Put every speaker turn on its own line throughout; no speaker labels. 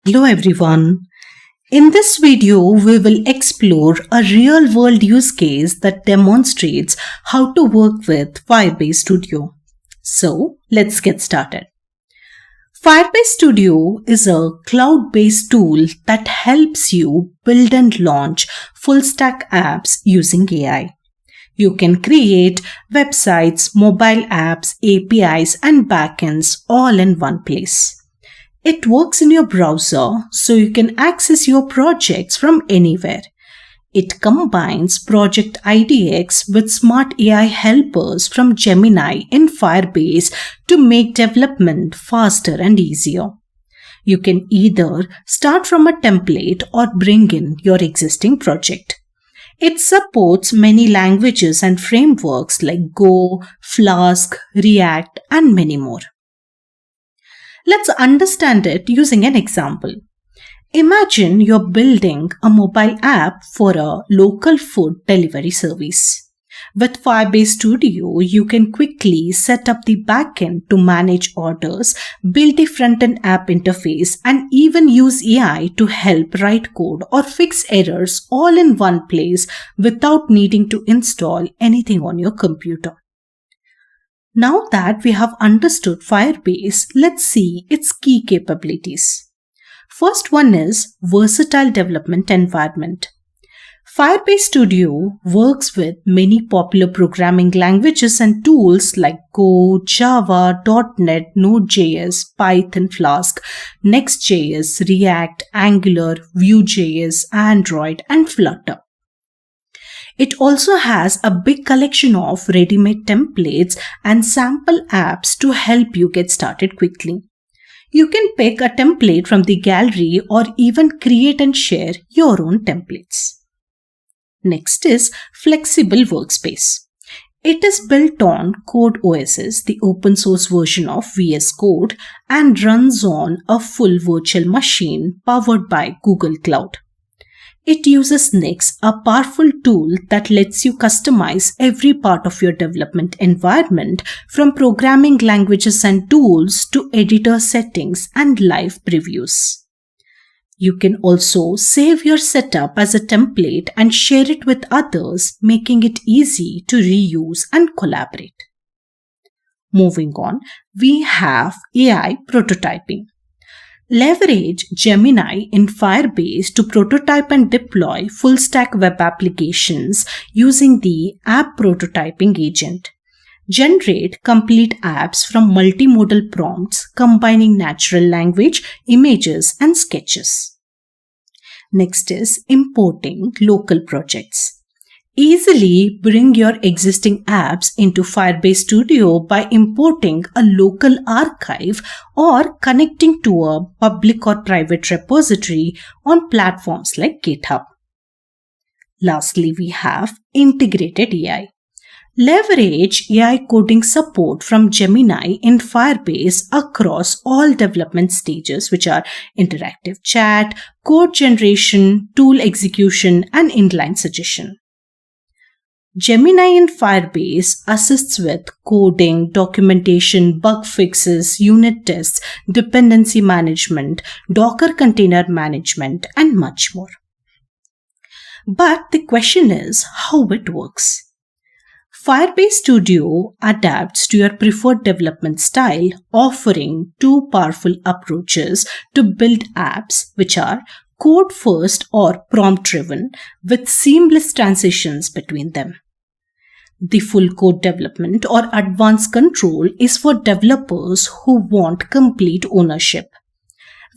Hello everyone. In this video, we will explore a real-world use case that demonstrates how to work with Firebase Studio. So, let's get started. Firebase Studio is a cloud-based tool that helps you build and launch full-stack apps using AI. You can create websites, mobile apps, APIs, and backends all in one place. It works in your browser, so you can access your projects from anywhere. It combines Project IDX with smart AI helpers from Gemini in Firebase to make development faster and easier. You can either start from a template or bring in your existing project. It supports many languages and frameworks like Go, Flask, React, and many more. Let's understand it using an example. Imagine you're building a mobile app for a local food delivery service. With Firebase Studio, you can quickly set up the backend to manage orders, build a front-end app interface, and even use AI to help write code or fix errors all in one place without needing to install anything on your computer. Now that we have understood Firebase, let's see its key capabilities. First one is versatile development environment. Firebase Studio works with many popular programming languages and tools like Go, Java, .NET, Node.js, Python, Flask, Next.js, React, Angular, Vue.js, Android, and Flutter. It also has a big collection of ready-made templates and sample apps to help you get started quickly. You can pick a template from the gallery or even create and share your own templates. Next is flexible workspace. It is built on CodeOS, the open source version of VS Code, and runs on a full virtual machine powered by Google Cloud. It uses Nyx, a powerful tool that lets you customize every part of your development environment, from programming languages and tools to editor settings and live previews. You can also save your setup as a template and share it with others, making it easy to reuse and collaborate. Moving on, we have AI prototyping. Leverage Gemini in Firebase to prototype and deploy full-stack web applications using the App Prototyping Agent. Generate complete apps from multimodal prompts combining natural language, images, and sketches. Next is importing local projects. Easily bring your existing apps into Firebase Studio by importing a local archive or connecting to a public or private repository on platforms like GitHub. Lastly, we have integrated AI. Leverage AI coding support from Gemini in Firebase across all development stages, which are interactive chat, code generation, tool execution, and inline suggestion. Gemini in Firebase assists with coding, documentation, bug fixes, unit tests, dependency management, Docker container management, and much more. But the question is how it works. Firebase Studio adapts to your preferred development style, offering two powerful approaches to build apps, which are code first or prompt driven, with seamless transitions between them. The full code development or advanced control is for developers who want complete ownership.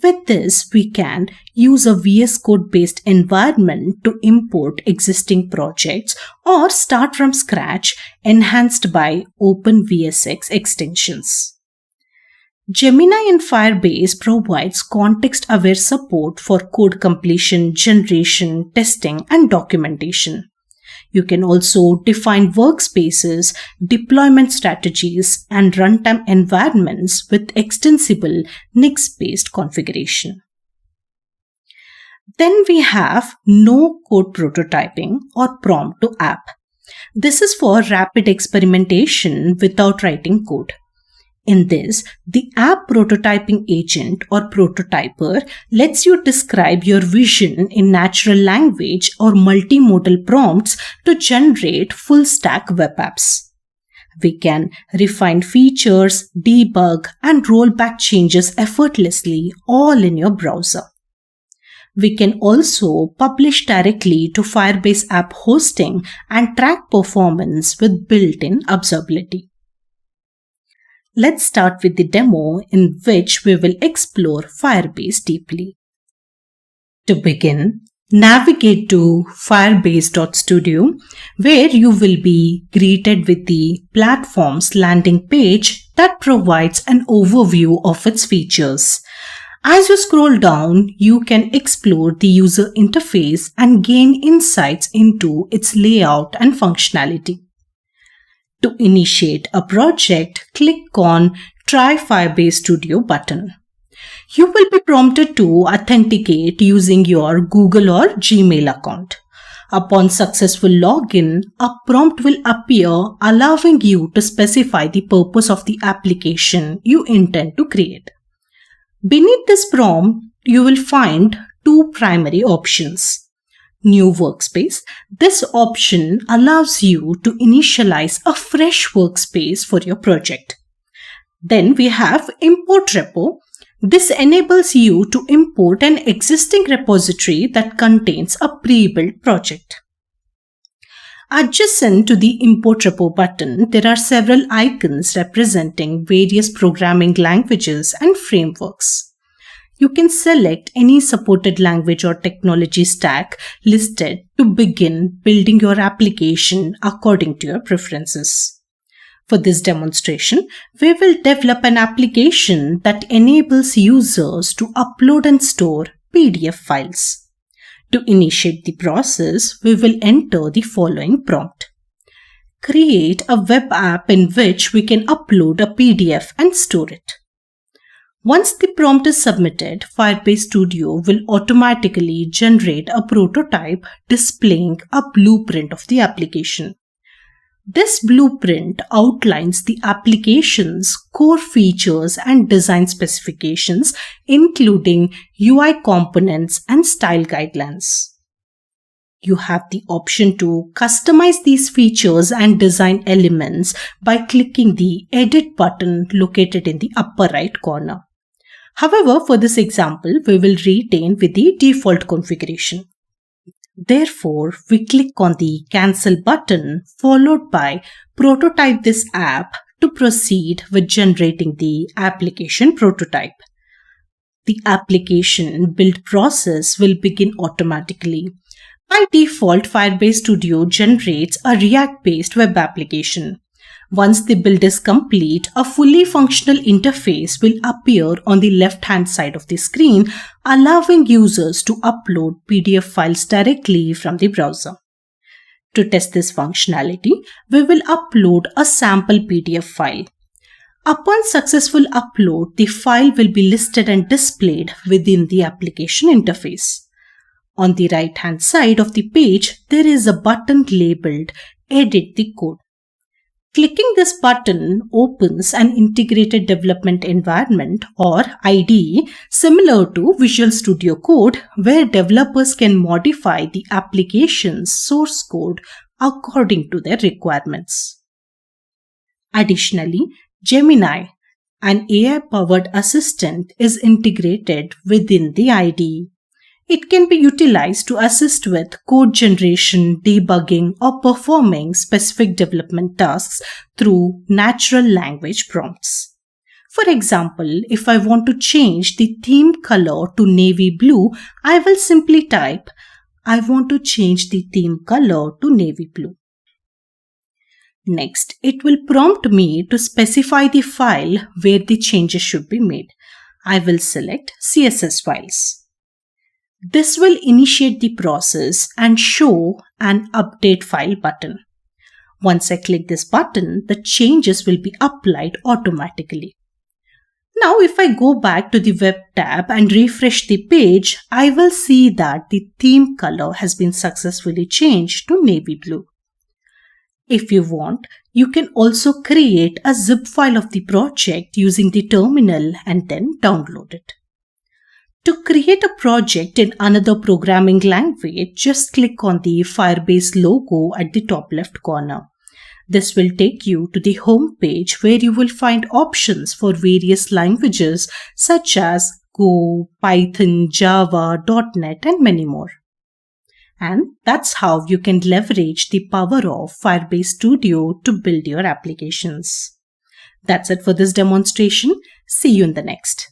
With this, we can use a VS Code based environment to import existing projects or start from scratch, enhanced by OpenVSX extensions. Gemini in Firebase provides context-aware support for code completion, generation, testing, and documentation. You can also define workspaces, deployment strategies, and runtime environments with extensible Nyx-based configuration. Then we have no-code prototyping or prompt to app. This is for rapid experimentation without writing code. In this, the app prototyping agent or prototyper lets you describe your vision in natural language or multimodal prompts to generate full-stack web apps. We can refine features, debug, and roll back changes effortlessly, all in your browser. We can also publish directly to Firebase app hosting and track performance with built-in observability. Let's start with the demo in which we will explore Firebase deeply. To begin, navigate to firebase.studio, where you will be greeted with the platform's landing page that provides an overview of its features. As you scroll down, you can explore the user interface and gain insights into its layout and functionality. To initiate a project, click on Try Firebase Studio button. You will be prompted to authenticate using your Google or Gmail account. Upon successful login, a prompt will appear allowing you to specify the purpose of the application you intend to create. Beneath this prompt, you will find two primary options. New workspace. This option allows you to initialize a fresh workspace for your project. Then we have import repo. This enables you to import an existing repository that contains a pre-built project. Adjacent to the import repo button, there are several icons representing various programming languages and frameworks. You can select any supported language or technology stack listed to begin building your application according to your preferences. For this demonstration, we will develop an application that enables users to upload and store PDF files. To initiate the process, we will enter the following prompt. Create a web app in which we can upload a PDF and store it. Once the prompt is submitted, Firebase Studio will automatically generate a prototype displaying a blueprint of the application. This blueprint outlines the application's core features and design specifications, including UI components and style guidelines. You have the option to customize these features and design elements by clicking the Edit button located in the upper right corner. However, for this example, we will retain with the default configuration. Therefore, we click on the Cancel button followed by Prototype this app to proceed with generating the application prototype. The application build process will begin automatically. By default, Firebase Studio generates a React-based web application. Once the build is complete, a fully functional interface will appear on the left-hand side of the screen, allowing users to upload PDF files directly from the browser. To test this functionality, we will upload a sample PDF file. Upon successful upload, the file will be listed and displayed within the application interface. On the right-hand side of the page, there is a button labeled Edit the Code. Clicking this button opens an integrated development environment or IDE similar to Visual Studio Code, where developers can modify the application's source code according to their requirements. Additionally, Gemini, an AI-powered assistant, is integrated within the IDE. It can be utilized to assist with code generation, debugging, or performing specific development tasks through natural language prompts. For example, if I want to change the theme color to navy blue, I will simply type, I want to change the theme color to navy blue. Next, it will prompt me to specify the file where the changes should be made. I will select CSS files. This will initiate the process and show an Update File button. Once I click this button, the changes will be applied automatically. Now, if I go back to the Web tab and refresh the page, I will see that the theme color has been successfully changed to navy blue. If you want, You can also create a zip file of the project using the terminal and then download it. To create a project in another programming language, just click on the Firebase logo at the top left corner. This will take you to the home page where you will find options for various languages such as Go, Python, Java, .NET and many more. And that's how you can leverage the power of Firebase Studio to build your applications. That's it for this demonstration. See you in the next.